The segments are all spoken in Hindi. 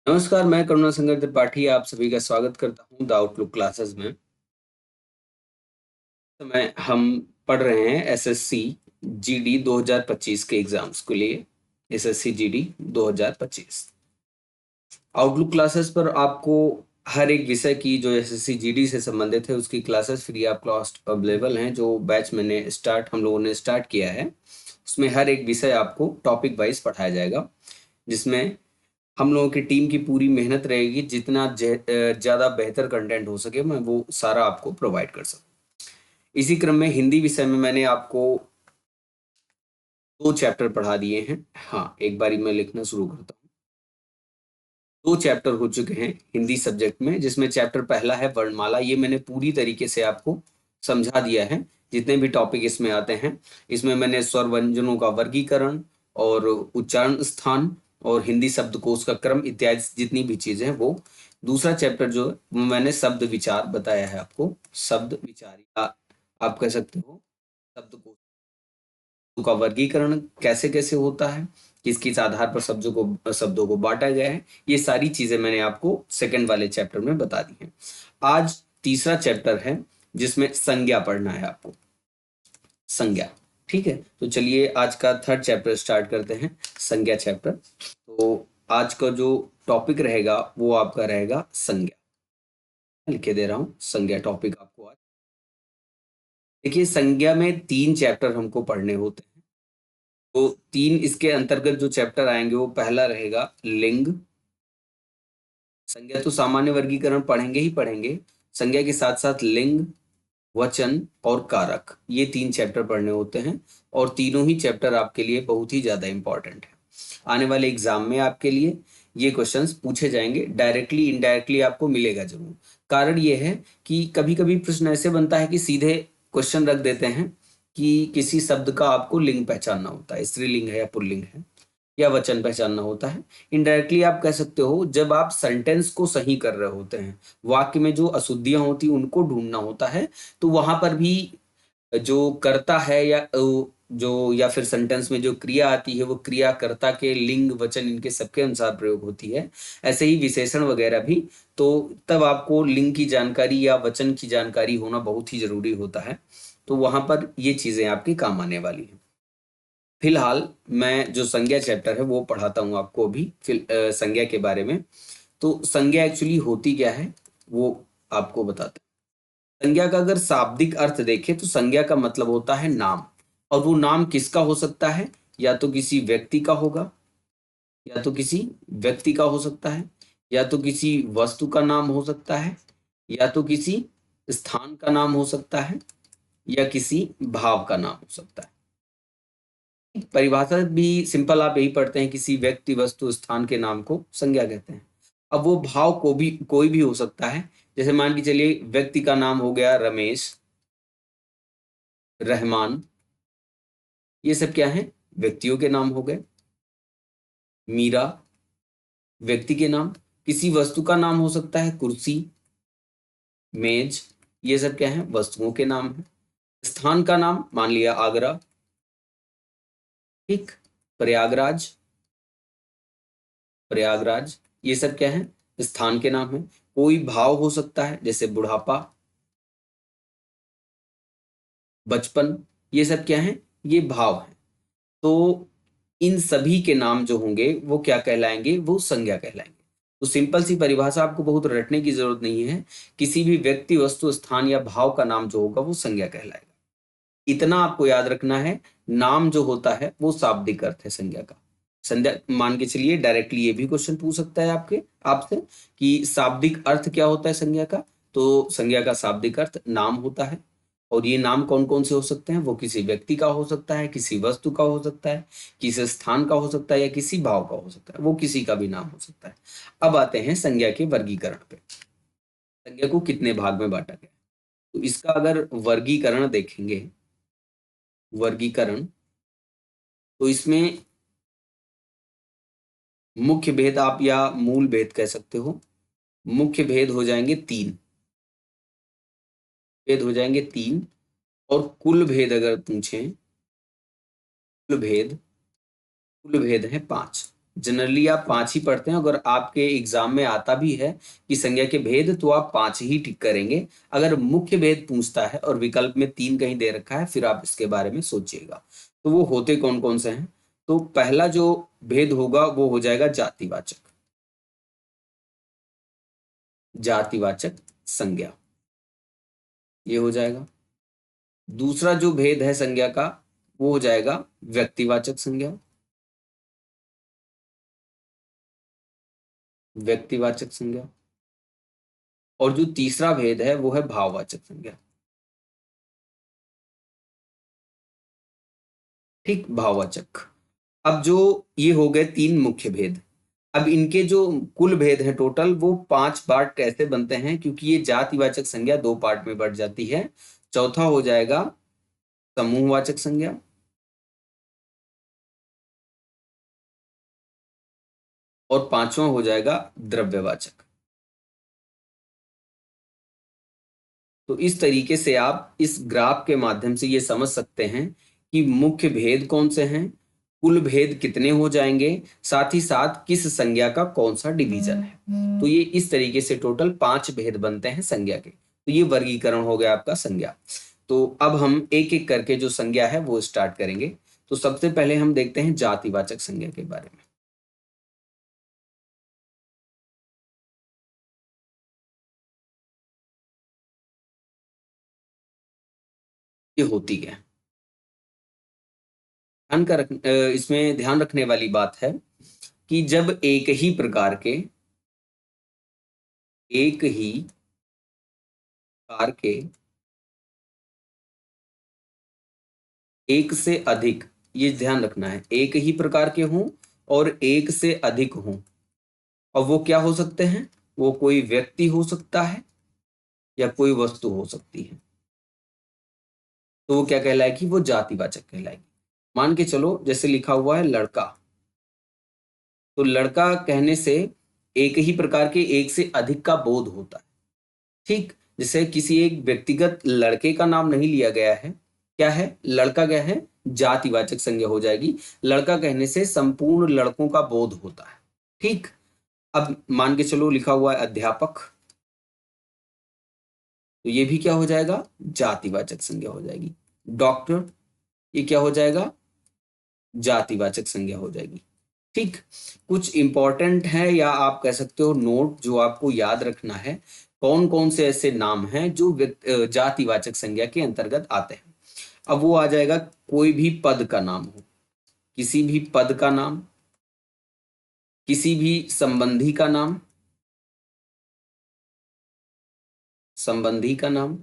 नमस्कार, मैं करुणा शंकर त्रिपाठी आप सभी का स्वागत करता हूँ द आउटलुक क्लासेस में। समय हम पढ़ रहे हैं एसएससी जीडी 2025 के एग्जाम्स के लिए। एसएससी जीडी 2025 आउटलुक क्लासेस पर आपको हर एक विषय की जो एसएससी जीडी से संबंधित है उसकी classes free of cost available हैं। जो बैच हम लोगों ने स्टार्ट किया है उसमें हर एक विषय आपको टॉपिक वाइज पढ़ाया जाएगा, जिसमें हम लोगों की टीम की पूरी मेहनत रहेगी जितना ज़्यादा बेहतर कंटेंट हो सके मैं वो सारा आपको प्रोवाइड कर सकूँ। इसी क्रम में हिंदी विषय में मैंने आपको 2 चैप्टर पढ़ा दिए हैं। हाँ, एक बारी मैं लिखना शुरू करता हूँ। 2 चैप्टर हो चुके हैं हिंदी सब्जेक्ट में, जिसमें चैप्टर पहला है वर्णमाला। ये मैंने पूरी तरीके से आपको समझा दिया है, जितने भी टॉपिक इसमें आते हैं। इसमें मैंने स्वर व्यंजनों का वर्गीकरण और उच्चारण स्थान और हिंदी शब्दकोश का क्रम इत्यादि जितनी भी चीजें हैं वो। दूसरा चैप्टर जो है वो मैंने शब्द विचार बताया है आपको। शब्द विचार या आप कह सकते हो शब्दकोश का वर्गीकरण कैसे कैसे होता है, किस किस आधार पर शब्दों को बांटा गया है, ये सारी चीजें मैंने आपको सेकंड वाले चैप्टर में बता दी हैं। आज तीसरा चैप्टर है जिसमें संज्ञा पढ़ना है आपको। संज्ञा, ठीक है। तो चलिए आज का थर्ड चैप्टर स्टार्ट करते हैं, संज्ञा चैप्टर। तो आज का जो टॉपिक रहेगा वो आपका रहेगा संज्ञा। लिख के दे रहा हूँ संज्ञा टॉपिक आपको आज। देखिए, संज्ञा में 3 चैप्टर हमको पढ़ने होते हैं। तो 3 इसके अंतर्गत जो चैप्टर आएंगे वो पहला रहेगा लिंग। संज्ञा तो सामान्य वर्गीकरण पढ़ेंगे ही पढ़ेंगे, संज्ञा के साथ साथ लिंग, वचन और कारक, ये 3 चैप्टर पढ़ने होते हैं। और तीनों ही चैप्टर आपके लिए बहुत ही ज्यादा इंपॉर्टेंट है। आने वाले एग्जाम में आपके लिए ये क्वेश्चंस पूछे जाएंगे, डायरेक्टली इनडायरेक्टली आपको मिलेगा जरूर। कारण ये है कि कभी कभी प्रश्न ऐसे बनता है कि सीधे क्वेश्चन रख देते हैं कि किसी शब्द का आपको लिंग पहचानना होता है, स्त्रीलिंग है या पुल्लिंग है या वचन पहचानना होता है। इनडायरेक्टली आप कह सकते हो जब आप सेंटेंस को सही कर रहे होते हैं, वाक्य में जो अशुद्धियां होती हैं उनको ढूंढना होता है, तो वहां पर भी जो कर्ता है जो या फिर सेंटेंस में जो क्रिया आती है वो क्रिया कर्ता के लिंग वचन इनके सबके अनुसार प्रयोग होती है। ऐसे ही विशेषण वगैरह भी। तो तब आपको लिंग की जानकारी या वचन की जानकारी होना बहुत ही जरूरी होता है। तो वहां पर ये चीजें आपकी काम आने वाली हैं। फिलहाल मैं जो संज्ञा चैप्टर है वो पढ़ाता हूँ आपको अभी संज्ञा के बारे में। तो संज्ञा एक्चुअली होती क्या है वो आपको बताते हैं। संज्ञा का अगर शाब्दिक अर्थ देखें तो संज्ञा का मतलब होता है नाम। और वो नाम किसका हो सकता है? या तो किसी व्यक्ति का होगा, या तो किसी व्यक्ति का हो सकता है, या तो किसी वस्तु का नाम हो सकता है, या तो किसी स्थान का नाम हो सकता है, या किसी भाव का नाम हो सकता है। परिभाषा भी सिंपल आप यही पढ़ते हैं, किसी व्यक्ति वस्तु स्थान के नाम को संज्ञा कहते हैं। अब वो भाव को भी कोई भी हो सकता है। जैसे मान के चलिए व्यक्ति का नाम हो गया रमेश, रहमान, ये सब क्या है? व्यक्तियों के नाम हो गए। मीरा, व्यक्ति के नाम। किसी वस्तु का नाम हो सकता है कुर्सी, मेज, ये सब क्या है? वस्तुओं के नाम है। स्थान का नाम मान लिया आगरा, ठीक, प्रयागराज, प्रयागराज, ये सब क्या है? स्थान के नाम है। कोई भाव हो सकता है जैसे बुढ़ापा, बचपन, ये सब क्या है? ये भाव है। तो इन सभी के नाम जो होंगे वो क्या कहलाएंगे? वो संज्ञा कहलाएंगे। तो सिंपल सी परिभाषा, आपको बहुत रटने की जरूरत नहीं है। किसी भी व्यक्ति वस्तु स्थान या भाव का नाम जो होगा वो संज्ञा कहलाएगा। इतना आपको याद रखना है। नाम जो होता है वो शाब्दिक अर्थ है संज्ञा का। संज्ञा मान के चलिए डायरेक्टली ये भी क्वेश्चन पूछ सकता है आपसे कि शाब्दिक अर्थ क्या होता है संज्ञा का। तो संज्ञा का शाब्दिक अर्थ नाम होता है। और ये नाम कौन कौन से हो सकते हैं? वो किसी व्यक्ति का हो सकता है, किसी वस्तु का हो सकता है, किसी स्थान का हो सकता है, या किसी भाव का हो सकता है। वो किसी का भी नाम हो सकता है। अब आते हैं संज्ञा के वर्गीकरण पे। संज्ञा को कितने भाग में बांटा गया? तो इसका अगर वर्गीकरण देखेंगे, वर्गीकरण, तो इसमें मुख्य भेद आप या मूल भेद कह सकते हो। मुख्य भेद हो जाएंगे 3। भेद हो जाएंगे 3। और कुल भेद अगर पूछें, कुल भेद है 5। जनरली आप 5 ही पढ़ते हैं। अगर आपके एग्जाम में आता भी है कि संज्ञा के भेद, तो आप 5 ही टिक करेंगे। अगर मुख्य भेद पूछता है और विकल्प में 3 कहीं दे रखा है, फिर आप इसके बारे में सोचिएगा। तो वो होते कौन कौन से हैं? तो पहला जो भेद होगा वो हो जाएगा जातिवाचक, जातिवाचक संज्ञा, ये हो जाएगा। दूसरा जो भेद है संज्ञा का, वो हो जाएगा व्यक्तिवाचक संज्ञा, व्यक्तिवाचक संज्ञा। और जो तीसरा भेद है वो है भाववाचक संज्ञा। ठीक, भाववाचक। अब जो ये हो गए 3 मुख्य भेद। अब इनके जो कुल भेद है टोटल, वो 5 पार्ट कैसे बनते हैं, क्योंकि ये जातिवाचक संज्ञा 2 पार्ट में बढ़ जाती है। चौथा हो जाएगा समूहवाचक संज्ञा, और पांचवा हो जाएगा द्रव्यवाचक। तो इस तरीके से आप इस ग्राफ के माध्यम से ये समझ सकते हैं कि मुख्य भेद कौन से हैं, कुल भेद कितने हो जाएंगे, साथ ही साथ किस संज्ञा का कौन सा डिवीजन है। तो ये इस तरीके से टोटल 5 भेद बनते हैं संज्ञा के। तो ये वर्गीकरण हो गया आपका संज्ञा। तो अब हम एक एक करके जो संज्ञा है वो स्टार्ट करेंगे। तो सबसे पहले हम देखते हैं जातिवाचक संज्ञा के बारे में। ये होती है, इसमें ध्यान रखने वाली बात है कि जब एक ही प्रकार के एक से अधिक, ये ध्यान रखना है, एक ही प्रकार के हों और एक से अधिक हों। और वो क्या हो सकते हैं? वो कोई व्यक्ति हो सकता है या कोई वस्तु हो सकती है। तो वो क्या कहलाएगी? वो जातिवाचक कहलाएगी। मान के चलो, जैसे लिखा हुआ है लड़का, तो लड़का कहने से एक ही प्रकार के एक से अधिक का बोध होता है। ठीक, जैसे किसी एक व्यक्तिगत लड़के का नाम नहीं लिया गया है, क्या है? लड़का क्या है? जातिवाचक संज्ञा हो जाएगी। लड़का कहने से संपूर्ण लड़कों का बोध होता है। ठीक। अब मान के चलो लिखा हुआ है अध्यापक, तो ये भी क्या हो जाएगा? जातिवाचक संज्ञा हो जाएगी। डॉक्टर, ये क्या हो जाएगा? जातिवाचक संज्ञा हो जाएगी। ठीक। कुछ इंपॉर्टेंट है, या आप कह सकते हो नोट, जो आपको याद रखना है, कौन कौन से ऐसे नाम हैं जो जातिवाचक संज्ञा के अंतर्गत आते हैं। अब वो आ जाएगा, कोई भी पद का नाम हो, किसी भी पद का नाम, किसी भी संबंधी का नाम, संबंधी का नाम,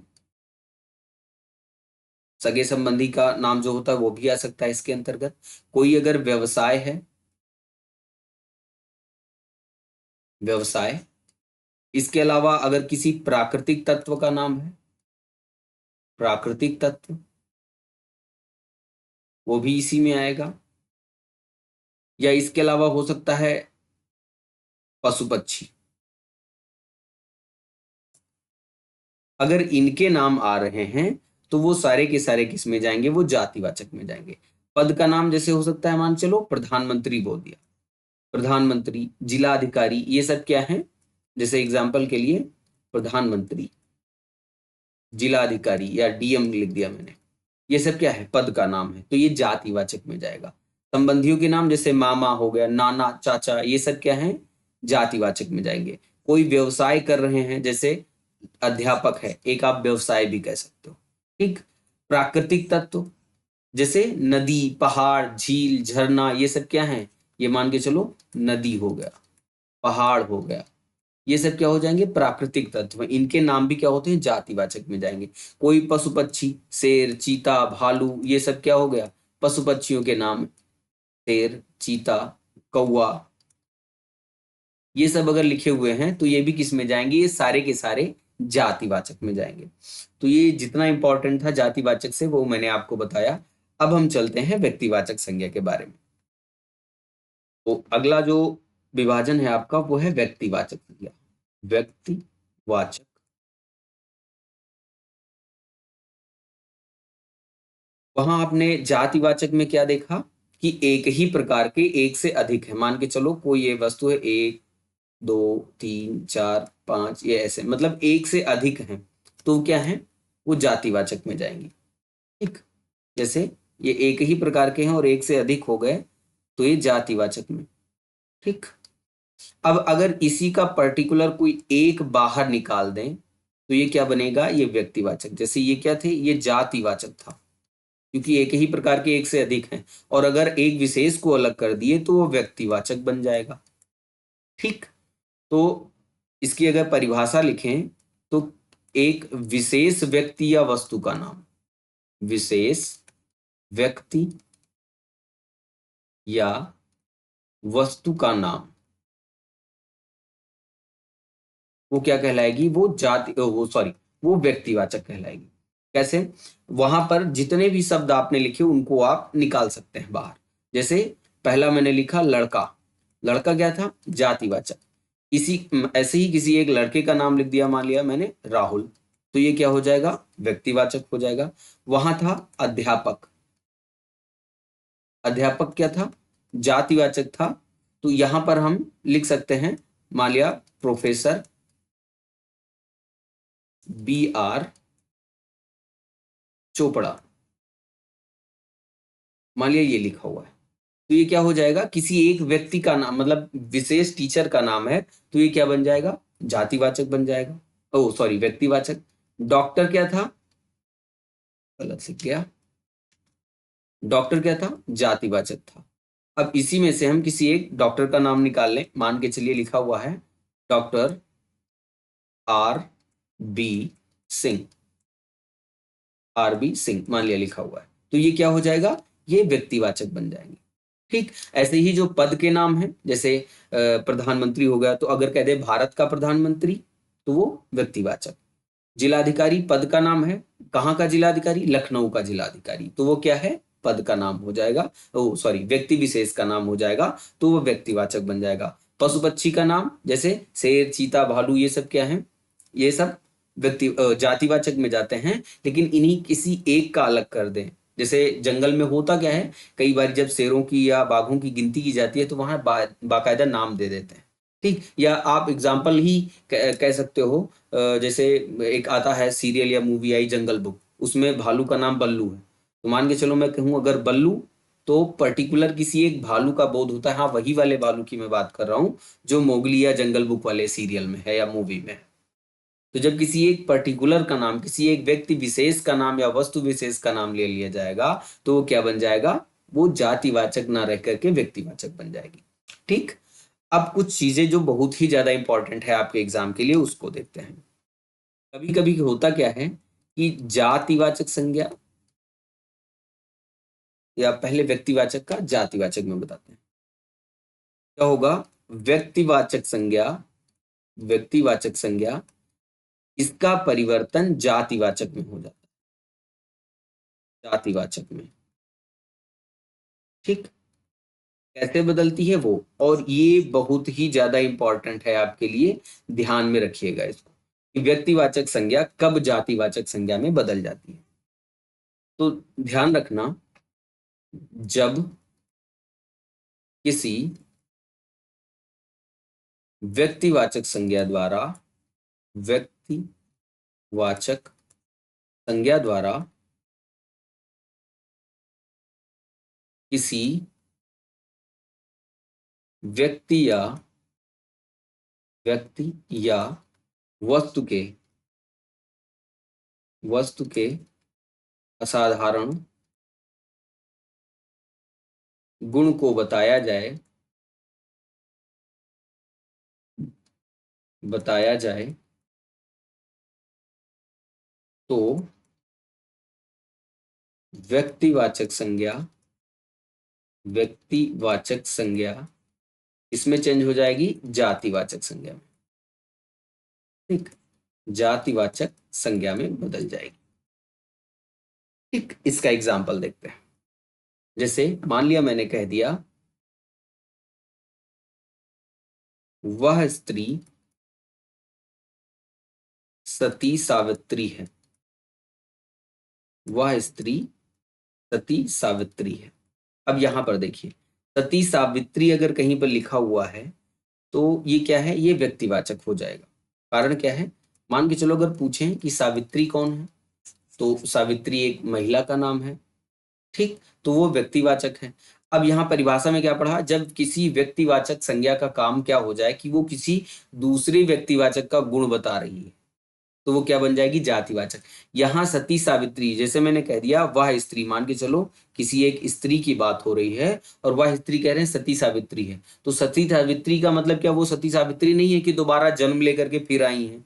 सगे संबंधी का नाम जो होता है वो भी आ सकता है इसके अंतर्गत। कोई अगर व्यवसाय है, व्यवसाय। इसके अलावा अगर किसी प्राकृतिक तत्व का नाम है, प्राकृतिक तत्व, वो भी इसी में आएगा। या इसके अलावा हो सकता है पशु पक्षी। अगर इनके नाम आ रहे हैं तो वो सारे के सारे किस में जाएंगे? वो जातिवाचक में जाएंगे। पद का नाम जैसे हो सकता है, मान चलो प्रधानमंत्री बोल दिया, प्रधानमंत्री, जिलाधिकारी, ये सब क्या है? जैसे एग्जाम्पल के लिए प्रधानमंत्री, जिलाधिकारी या डीएम लिख दिया मैंने, ये सब क्या है? पद का नाम है, तो ये जातिवाचक में जाएगा। संबंधियों के नाम जैसे मामा हो गया, नाना, चाचा, ये सब क्या है? जातिवाचक में जाएंगे। कोई व्यवसाय कर रहे हैं, जैसे अध्यापक है, एक आप व्यवसाय भी कह सकते हो। ठीक। प्राकृतिक तत्व जैसे नदी, पहाड़, झील, झरना, ये सब क्या है? ये मान के चलो नदी हो गया, पहाड़ हो गया, ये सब क्या हो जाएंगे? प्राकृतिक तत्व। इनके नाम भी क्या होते हैं? जातिवाचक में जाएंगे। कोई पशु पक्षी, शेर, चीता, भालू, ये सब क्या हो गया? पशु पक्षियों के नाम, शेर, चीता, कौवा, ये सब अगर लिखे हुए हैं तो ये भी किस में जाएंगे? ये सारे के सारे जातिवाचक में जाएंगे। तो ये जितना इंपॉर्टेंट था जातिवाचक से वो मैंने आपको बताया। अब हम चलते हैं व्यक्तिवाचक संज्ञा के बारे में। तो अगला जो विभाजन है आपका वो है व्यक्तिवाचक संज्ञा। व्यक्तिवाचक, वहां आपने जातिवाचक में क्या देखा कि एक ही प्रकार के एक से अधिक है। मान के चलो कोई ये वस्तु है, 1 2 3 4 5, ये ऐसे मतलब एक से अधिक है, तो क्या है, वो जातिवाचक में जाएंगी। ठीक, जैसे ये एक ही प्रकार के हैं और एक से अधिक हो गए तो ये जातिवाचक में। ठीक, अब अगर इसी का पर्टिकुलर कोई एक बाहर निकाल दें तो ये क्या बनेगा, ये व्यक्तिवाचक। जैसे ये क्या थे, ये जातिवाचक था, क्योंकि एक ही प्रकार के एक से अधिक हैं, और अगर एक विशेष को अलग कर दिए तो वो व्यक्तिवाचक बन जाएगा। ठीक, तो इसकी अगर परिभाषा लिखें तो एक विशेष व्यक्ति या वस्तु का नाम, विशेष व्यक्ति या वस्तु का नाम, वो क्या कहलाएगी, वो जाति वो सॉरी वो व्यक्तिवाचक कहलाएगी। कैसे, वहां पर जितने भी शब्द आपने लिखे उनको आप निकाल सकते हैं बाहर। जैसे पहला मैंने लिखा लड़का, लड़का क्या था, जातिवाचक। इसी ऐसे ही किसी एक लड़के का नाम लिख दिया, मान लिया मैंने राहुल, तो ये क्या हो जाएगा, व्यक्तिवाचक हो जाएगा। वहां था अध्यापक, अध्यापक क्या था, जातिवाचक था, तो यहां पर हम लिख सकते हैं, मान लिया प्रोफेसर BR चोपड़ा, मान लिया ये लिखा हुआ है, तो ये क्या हो जाएगा, किसी एक व्यक्ति का नाम, मतलब विशेष टीचर का नाम है, तो ये क्या बन जाएगा, जातिवाचक बन जाएगा। ओ सॉरी, व्यक्तिवाचक। डॉक्टर क्या था, गलत लिख गया, डॉक्टर क्या था, जातिवाचक था। अब इसी में से हम किसी एक डॉक्टर का नाम निकाल लें, मान के चलिए लिखा हुआ है doctor RB Singh, RB Singh मान लिया लिखा हुआ है, तो ये क्या हो जाएगा, ये व्यक्तिवाचक बन जाएंगे। ठीक, ऐसे ही जो पद के नाम हैं, जैसे प्रधानमंत्री हो गया, तो अगर कह दे भारत का प्रधानमंत्री तो वो व्यक्तिवाचक। जिलाधिकारी पद का नाम है, कहाँ का जिलाधिकारी, लखनऊ का जिलाधिकारी, तो वो क्या है, पद का नाम हो जाएगा, ओ सॉरी व्यक्ति विशेष का नाम हो जाएगा, तो वो व्यक्तिवाचक बन जाएगा। पशु पक्षी का नाम, जैसे शेर चीता भालू, ये सब क्या है, ये सब जातिवाचक में जाते हैं। लेकिन इन्हीं किसी एक का अलग कर दें, जैसे जंगल में होता क्या है, कई बार जब शेरों की या बाघों की गिनती की जाती है तो वहां बाकायदा नाम दे देते हैं। ठीक, या आप एग्जाम्पल ही कह सकते हो, जैसे एक आता है सीरियल या मूवी आई जंगल बुक, उसमें भालू का नाम बल्लू है, तो मान के चलो मैं कहूँ अगर बल्लू, तो पर्टिकुलर किसी एक भालू का बोध होता है, हाँ वही वाले भालू की मैं बात कर रहा हूँ जो मोगली या जंगल बुक वाले सीरियल में है या मूवी में है। तो जब किसी एक पर्टिकुलर का नाम, किसी एक व्यक्ति विशेष का नाम या वस्तु विशेष का नाम ले लिया जाएगा तो वो क्या बन जाएगा, वो जातिवाचक ना रह करके व्यक्तिवाचक बन जाएगी। ठीक, अब कुछ चीजें जो बहुत ही ज्यादा इंपॉर्टेंट है आपके एग्जाम के लिए उसको देखते हैं। कभी कभी होता क्या है कि जातिवाचक संज्ञा, या पहले व्यक्तिवाचक का जातिवाचक में बताते हैं क्या होगा, व्यक्तिवाचक संज्ञा, व्यक्तिवाचक संज्ञा, इसका परिवर्तन जातिवाचक में हो जाता है, जातिवाचक में। ठीक, कैसे बदलती है वो, और ये बहुत ही ज्यादा इंपॉर्टेंट है आपके लिए, ध्यान में रखिएगा इसको, कि व्यक्तिवाचक संज्ञा कब जातिवाचक संज्ञा में बदल जाती है। तो ध्यान रखना, जब किसी व्यक्तिवाचक संज्ञा द्वारा, व्यक्तिवाचक संज्ञा द्वारा किसी व्यक्ति या व्यक्ति या वस्तु के, वस्तु के असाधारण गुण को बताया जाए, बताया जाए तो व्यक्तिवाचक संज्ञा, व्यक्तिवाचक संज्ञा इसमें चेंज हो जाएगी जातिवाचक संज्ञा में। ठीक, जातिवाचक संज्ञा में बदल जाएगी। ठीक, इसका एग्जाम्पल देखते हैं। जैसे मान लिया मैंने कह दिया वह स्त्री सती सावित्री है, वह स्त्री सती सावित्री है। अब यहाँ पर देखिए, सती सावित्री अगर कहीं पर लिखा हुआ है तो ये क्या है, ये व्यक्तिवाचक हो जाएगा। कारण क्या है, मान के चलो अगर पूछें कि सावित्री कौन है, तो सावित्री एक महिला का नाम है, ठीक, तो वो व्यक्तिवाचक है। अब यहाँ परिभाषा में क्या पढ़ा, जब किसी व्यक्तिवाचक संज्ञा का काम क्या हो जाए कि वो किसी दूसरे व्यक्तिवाचक का गुण बता रही है, तो वो क्या बन जाएगी, जातिवाचक। यहाँ सती सावित्री, जैसे मैंने कह दिया वह स्त्री, मान के चलो किसी एक स्त्री की बात हो रही है और वह स्त्री कह रहे हैं सती सावित्री है, तो सती सावित्री का मतलब क्या, वो सती सावित्री नहीं है कि दोबारा जन्म लेकर के फिर आई हैं।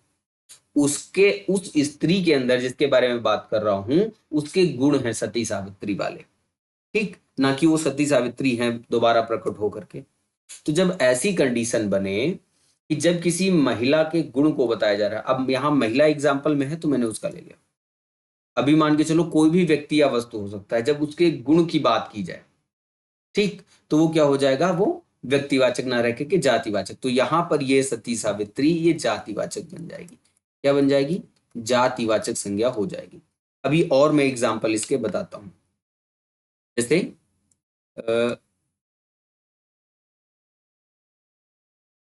उसके उस स्त्री के अंदर जिसके बारे में बात कर रहा हूं, उसके गुण हैं सती सावित्री वाले, ठीक, ना कि वो सती सावित्री हैं दोबारा प्रकट होकर के। तो जब ऐसी कंडीशन बने कि जब किसी महिला के गुण को बताया जा रहा है, अब यहाँ महिला एग्जाम्पल में है तो मैंने उसका ले लिया, अभी मान के चलो कोई भी व्यक्ति या वस्तु हो सकता है, जब उसके गुण की बात की जाए, ठीक, तो वो क्या हो जाएगा, वो व्यक्तिवाचक ना रह के जातिवाचक। तो यहाँ पर ये सती सावित्री ये जातिवाचक बन जाएगी, क्या बन जाएगी, जातिवाचक संज्ञा हो जाएगी। अभी और मैं एग्जाम्पल इसके बताता हूं, जैसे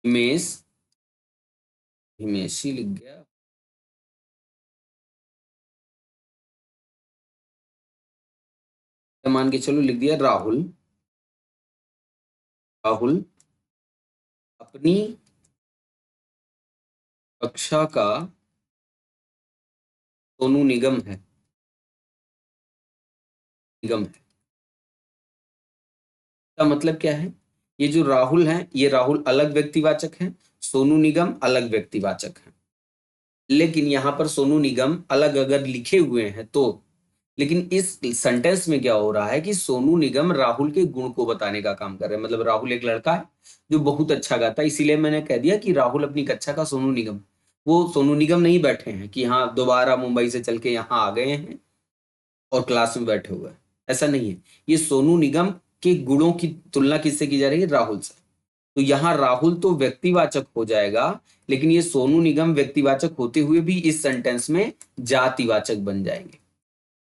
हिमेश, हिमेशी लिख गया, मान के चलो लिख दिया राहुल, राहुल अपनी कक्षा का सोनू निगम है, निगम है, का मतलब क्या है, ये जो राहुल है ये राहुल अलग व्यक्तिवाचक है, सोनू निगम अलग व्यक्तिवाचक है। लेकिन यहाँ पर सोनू निगम अलग अगर लिखे हुए हैं तो, लेकिन इस सेंटेंस में क्या हो रहा है कि सोनू निगम राहुल के गुण को बताने का काम कर रहे हैं, मतलब राहुल एक लड़का है जो बहुत अच्छा गाता है, इसीलिए मैंने कह दिया कि राहुल अपनी कक्षा का सोनू निगम। वो सोनू निगम नहीं बैठे हैं कि हाँ दोबारा मुंबई से चल के यहाँ आ गए हैं और क्लास में बैठे हुए हैं, ऐसा नहीं है। ये सोनू निगम के गुणों की तुलना किससे की जा रही है, राहुल से। तो यहाँ राहुल तो व्यक्तिवाचक हो जाएगा, लेकिन ये सोनू निगम व्यक्तिवाचक होते हुए भी इस सेंटेंस में जातिवाचक बन जाएंगे,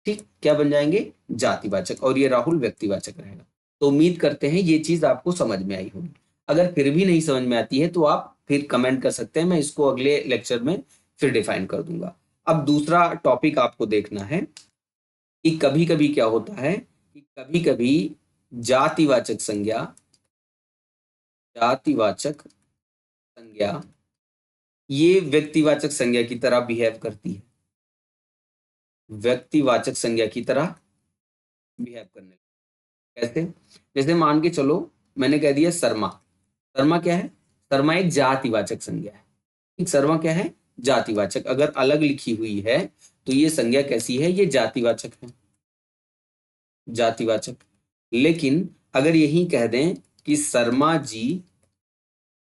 ठीक, क्या बन जाएंगे, जातिवाचक, और ये राहुल व्यक्तिवाचक रहेगा। तो उम्मीद करते हैं ये चीज आपको समझ में आई होगी। अगर फिर भी नहीं समझ में आती है तो आप फिर कमेंट कर सकते हैं, मैं इसको अगले लेक्चर में फिर डिफाइन कर दूंगा। अब दूसरा टॉपिक आपको देखना है कि कभी कभी क्या होता है कि कभी कभी जातिवाचक संज्ञा, जातिवाचक संज्ञा ये व्यक्तिवाचक संज्ञा की तरह बिहेव करती है, व्यक्तिवाचक संज्ञा की तरह बिहेव करने लगती है। कैसे, जैसे मान के चलो मैंने कह दिया शर्मा, शर्मा क्या है, शर्मा एक जातिवाचक संज्ञा है, ठीक, शर्मा क्या है, जातिवाचक। अगर अलग लिखी हुई है तो ये संज्ञा कैसी है, ये जातिवाचक है, जातिवाचक। लेकिन अगर यही कह दें कि शर्मा जी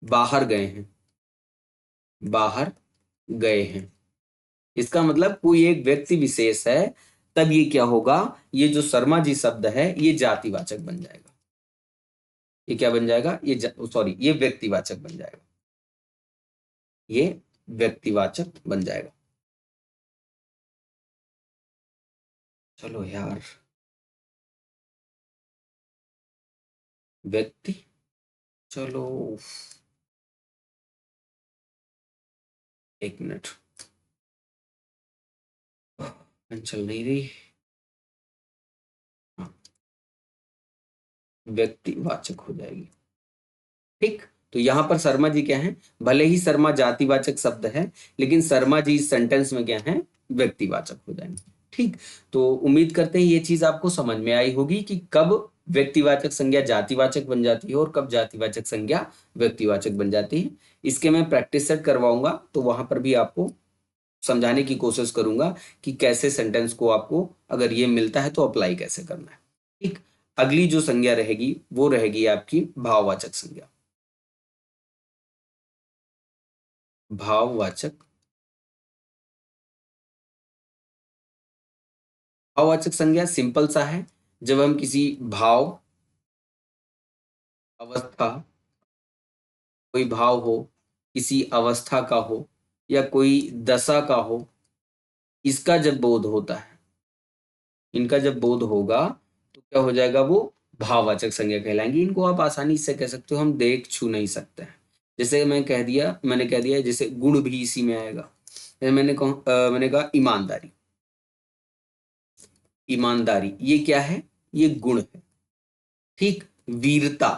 बाहर गए हैं, बाहर गए हैं, इसका मतलब कोई एक व्यक्ति विशेष है, तब ये क्या होगा, ये जो शर्मा जी शब्द है ये जातिवाचक बन जाएगा, ये क्या बन जाएगा, ये सॉरी ये व्यक्तिवाचक बन जाएगा, ये व्यक्तिवाचक बन जाएगा। चलो यार, व्यक्ति, चलो एक मिनट, चल नहीं रही, हाँ, व्यक्तिवाचक हो जाएगी, ठीक। तो यहां पर शर्मा जी क्या है, भले ही शर्मा जातिवाचक शब्द है, लेकिन शर्मा जी इस सेंटेंस में क्या है, व्यक्तिवाचक हो जाएंगे, ठीक। तो उम्मीद करते हैं ये चीज आपको समझ में आई होगी कि कब व्यक्तिवाचक संज्ञा जातिवाचक बन जाती है और कब जातिवाचक संज्ञा व्यक्तिवाचक बन जाती है। इसके मैं प्रैक्टिस सेट करवाऊंगा, तो वहां पर भी आपको समझाने की कोशिश करूंगा कि कैसे सेंटेंस को आपको अगर ये मिलता है तो अप्लाई कैसे करना है, ठीक। अगली जो संज्ञा रहेगी वो रहेगी आपकी भाववाचक संज्ञा, भाववाचक, भाववाचक संज्ञा सिंपल सा है, जब हम किसी भाव, अवस्था, कोई भाव हो, किसी अवस्था का हो या कोई दशा का हो, इसका जब बोध होता है, इनका जब बोध होगा तो क्या हो जाएगा, वो भाववाचक संज्ञा कहलाएंगी। इनको आप आसानी से कह सकते हो, हम देख छू नहीं सकते हैं। जैसे मैंने कह दिया जैसे गुण भी इसी में आएगा। जैसे मैंने कहा ईमानदारी। ईमानदारी ये क्या है? ये गुण है। ठीक। वीरता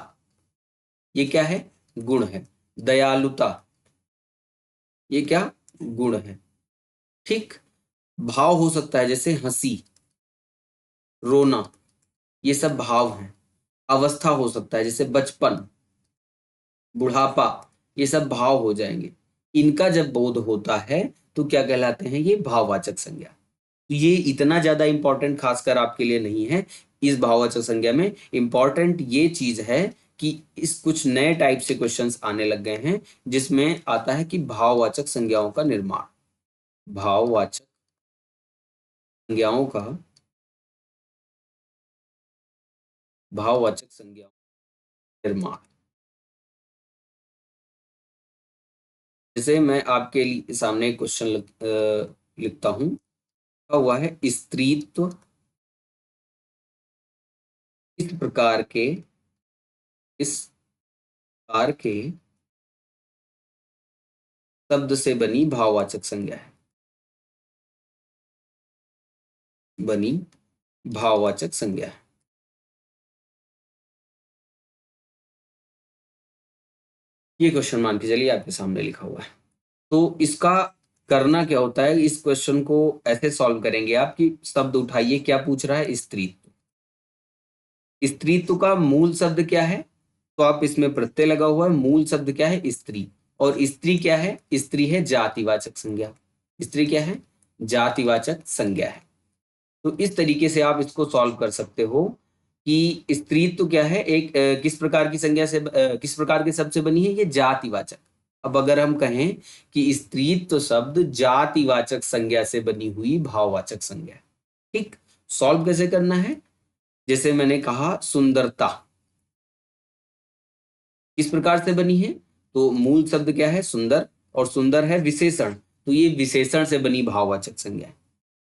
ये क्या है? गुण है। दयालुता ये क्या? गुण है। ठीक। भाव हो सकता है जैसे हंसी, रोना, ये सब भाव हैं। अवस्था हो सकता है जैसे बचपन, बुढ़ापा, ये सब भाव हो जाएंगे। इनका जब बोध होता है तो क्या कहलाते हैं? ये भाववाचक संज्ञा। तो ये इतना ज्यादा इंपॉर्टेंट खासकर आपके लिए नहीं है। इस भाववाचक संज्ञा में इंपॉर्टेंट ये चीज है कि इस कुछ नए टाइप से क्वेश्चंस आने लग गए हैं जिसमें आता है कि भाववाचक संज्ञाओं का निर्माण। भाववाचक संज्ञाओं का भाववाचक संज्ञाओं का निर्माण। जैसे मैं आपके सामने क्वेश्चन लिखता हूं। लिखा हुआ है स्त्रीत्व इस प्रकार के इस प्रकार के शब्द से बनी भाववाचक संज्ञा है। बनी भाववाचक संज्ञा है। ये क्वेश्चन मान के चलिए आपके सामने लिखा हुआ है। तो इसका करना क्या होता है? इस क्वेश्चन को ऐसे सॉल्व करेंगे आप कि शब्द उठाइए, क्या पूछ रहा है? स्त्रीत्व। स्त्रीत्व का मूल शब्द क्या है? तो आप इसमें प्रत्यय लगा हुआ है, मूल शब्द क्या है? स्त्री। और स्त्री क्या है? स्त्री है जातिवाचक संज्ञा। स्त्री क्या है? जातिवाचक संज्ञा है। तो इस तरीके से आप इसको सॉल्व कर सकते हो कि स्त्रीत्व क्या है? एक किस प्रकार की संज्ञा से किस प्रकार के शब्द से बनी है? ये जातिवाचक। अब अगर हम कहें कि स्त्रीत्व शब्द जातिवाचक संज्ञा से बनी हुई भाववाचक संज्ञा है। ठीक। सॉल्व कैसे करना है? जैसे मैंने कहा सुंदरता किस प्रकार से बनी है? तो मूल शब्द क्या है? सुंदर। और सुंदर है विशेषण, तो ये विशेषण से बनी भाववाचक संज्ञा है।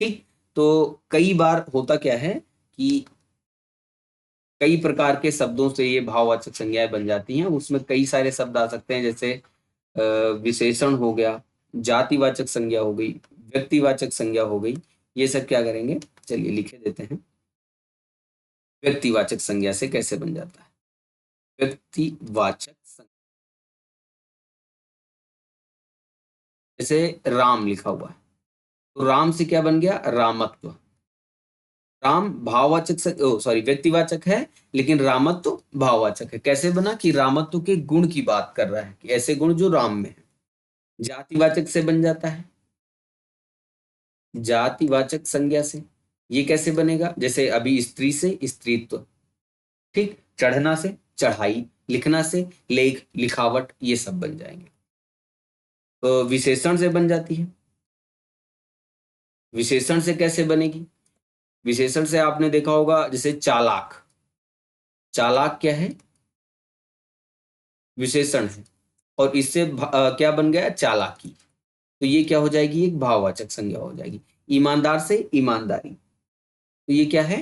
ठीक। तो कई बार होता क्या है कि कई प्रकार के शब्दों से ये भाववाचक संज्ञाएं बन जाती हैं। उसमें कई सारे शब्द आ सकते हैं जैसे विशेषण हो गया, जातिवाचक संज्ञा हो गई, व्यक्तिवाचक संज्ञा हो गई। ये सब क्या करेंगे? चलिए लिखे देते हैं। व्यक्तिवाचक संज्ञा से कैसे बन जाता है? व्यक्तिवाचक संज्ञा जैसे राम लिखा हुआ है, तो राम से क्या बन गया? रामत्व। राम भाववाचक सॉरी व्यक्तिवाचक है, लेकिन रामत्व भाववाचक है। कैसे बना? कि रामत्व के गुण की बात कर रहा है कि ऐसे गुण जो राम में है। जातिवाचक से बन जाता है, जातिवाचक संज्ञा से। ये कैसे बनेगा? जैसे अभी स्त्री से स्त्रीत्व। ठीक। चढ़ना से चढ़ाई, लिखना से लेख, लिखावट, ये सब बन जाएंगे। तो विशेषण से बन जाती है। विशेषण से कैसे बनेगी? विशेषण से आपने देखा होगा जैसे चालाक। चालाक क्या है? विशेषण है। और इससे क्या बन गया? चालाकी। तो ये क्या हो जाएगी? एक भाववाचक संज्ञा हो जाएगी। ईमानदार से ईमानदारी, तो ये क्या है?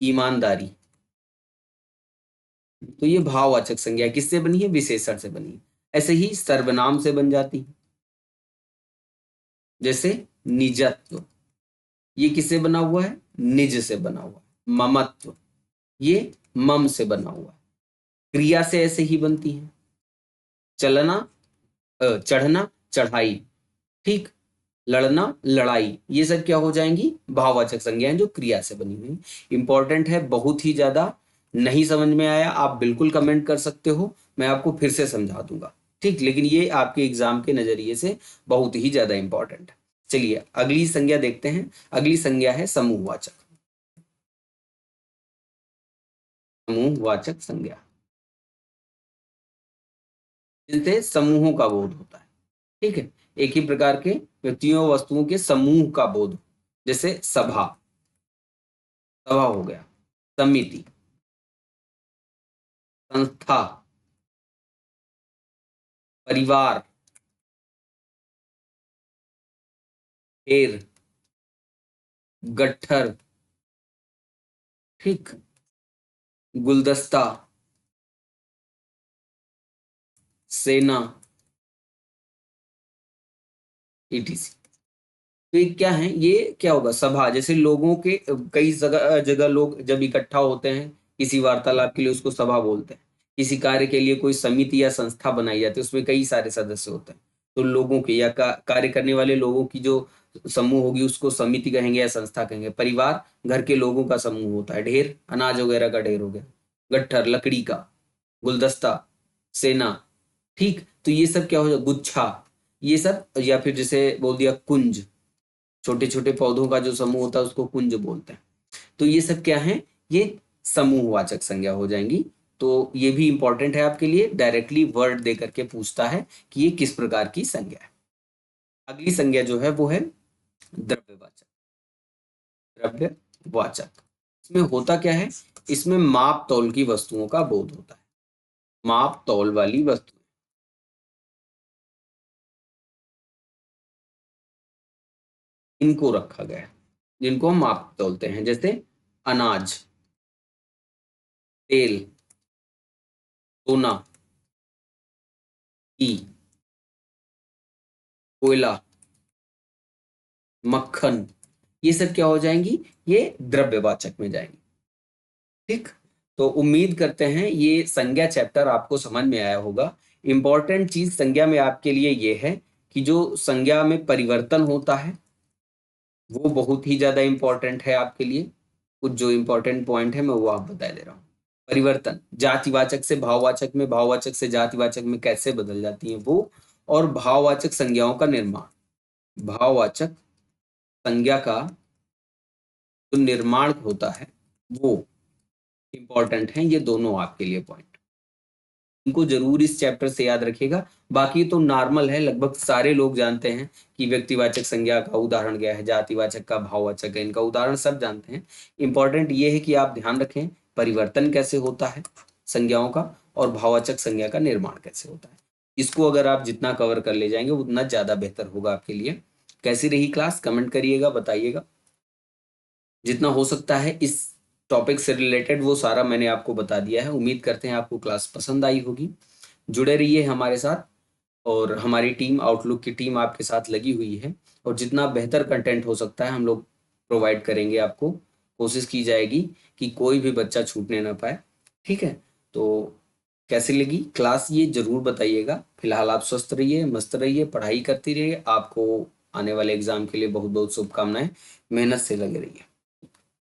ईमानदारी। तो ये भाववाचक संज्ञा किससे बनी है? विशेषण से बनी है। ऐसे ही सर्वनाम से बन जाती है। जैसे निजत्व, ये किससे बना हुआ है? निज से बना हुआ है। ममत्व, ये मम से बना हुआ है। क्रिया से ऐसे ही बनती है। चलना, चढ़ना, चढ़ाई। ठीक। लड़ना, लड़ाई, ये सब क्या हो जाएंगी? भाववाचक संज्ञाएं जो क्रिया से बनी हुई। इंपॉर्टेंट है बहुत ही ज्यादा। नहीं समझ में आया आप बिल्कुल कमेंट कर सकते हो, मैं आपको फिर से समझा दूंगा। ठीक। लेकिन ये आपके एग्जाम के नजरिए से बहुत ही ज्यादा इंपॉर्टेंट है। चलिए अगली संज्ञा देखते हैं। अगली संज्ञा है समूहवाचक। समूहवाचक संज्ञा, जिनसे समूहों का बोध होता है। ठीक है। एक ही प्रकार के व्यक्तियों वस्तुओं के समूह का बोध। जैसे सभा, सभा हो गया। समिति, संस्था, परिवार, ढेर, गट्ठर। ठीक। गुलदस्ता, सेना, ईटीसी। तो ये क्या है, ये क्या होगा, सभा, जैसे लोगों के कई जगह जगह लोग जब इकट्ठा होते हैं किसी वार्तालाप के लिए, उसको सभा बोलते हैं। किसी कार्य के लिए कोई समिति या संस्था बनाई जाती है, उसमें कई सारे सदस्य होते हैं। तो लोगों के या कार्य करने वाले लोगों की जो समूह होगी उसको समिति कहेंगे या संस्था कहेंगे। परिवार घर के लोगों का समूह होता है। ढेर अनाज वगैरह का ढेर हो गया। गट्ठर लकड़ी का। गुलदस्ता सेना। ठीक, तो ये सब क्या हो जाए, गुच्छा, ये सब, या फिर जैसे बोल दिया कुंज, छोटे छोटे पौधों का जो समूह होता है उसको कुंज बोलते हैं। तो ये सब क्या है, ये समूहवाचक संज्ञा हो जाएंगी। तो ये भी इंपॉर्टेंट है आपके लिए, डायरेक्टली वर्ड दे करके पूछता है कि ये किस प्रकार की संज्ञा है। अगली संज्ञा जो है वो है द्रव्यवाचक। द्रव्यवाचक, इसमें होता क्या है, इसमें माप तौल की वस्तुओं का बोध होता है। माप तौल वाली वस्तु, इनको रखा गया है, जिनको हम माप तौलते हैं, जैसे अनाज, तेल, सोना, घी, कोयला, मक्खन, ये सब क्या हो जाएंगी, ये द्रव्यवाचक में जाएंगी। ठीक, तो उम्मीद करते हैं ये संज्ञा चैप्टर आपको समझ में आया होगा। इंपॉर्टेंट चीज संज्ञा में आपके लिए ये है कि जो संज्ञा में परिवर्तन होता है वो बहुत ही ज्यादा इंपॉर्टेंट है आपके लिए। कुछ जो इंपॉर्टेंट पॉइंट है मैं वो आप बता दे रहा हूँ। परिवर्तन, जातिवाचक से भाववाचक में, भाववाचक से जातिवाचक में कैसे बदल जाती है वो, और भाववाचक संज्ञाओं का निर्माण, भाववाचक संज्ञा का जो निर्माण होता है वो इंपॉर्टेंट है। ये दोनों आपके लिए पॉइंट, इनको जरूर इस चैप्टर से याद रखिएगा। बाकी तो नॉर्मल है, लगभग सारे लोग जानते हैं कि व्यक्तिवाचक संज्ञा का उदाहरण क्या है, जातिवाचक का, भाववाचक है, इनका उदाहरण सब जानते हैं। इंपॉर्टेंट ये है कि आप ध्यान रखें परिवर्तन कैसे होता है संज्ञाओं का, और भाववाचक संज्ञा का निर्माण कैसे होता है। इसको अगर आप जितना कवर कर ले जाएंगे उतना ज्यादा बेहतर होगा आपके लिए। कैसी रही क्लास, कमेंट करिएगा, बताइएगा। जितना हो सकता है इस टॉपिक से रिलेटेड वो सारा मैंने आपको बता दिया है। उम्मीद करते हैं आपको क्लास पसंद आई होगी। जुड़े रहिए हमारे साथ, और हमारी टीम, आउटलुक की टीम आपके साथ लगी हुई है, और जितना बेहतर कंटेंट हो सकता है हम लोग प्रोवाइड करेंगे आपको। कोशिश की जाएगी कि कोई भी बच्चा छूटने ना पाए। ठीक है, तो कैसी लगी क्लास ये जरूर बताइएगा। फिलहाल आप स्वस्थ रहिए, मस्त रहिए, पढ़ाई करती रहिए। आपको आने वाले एग्जाम के लिए बहुत बहुत शुभकामनाएं। मेहनत से लगे रहिए।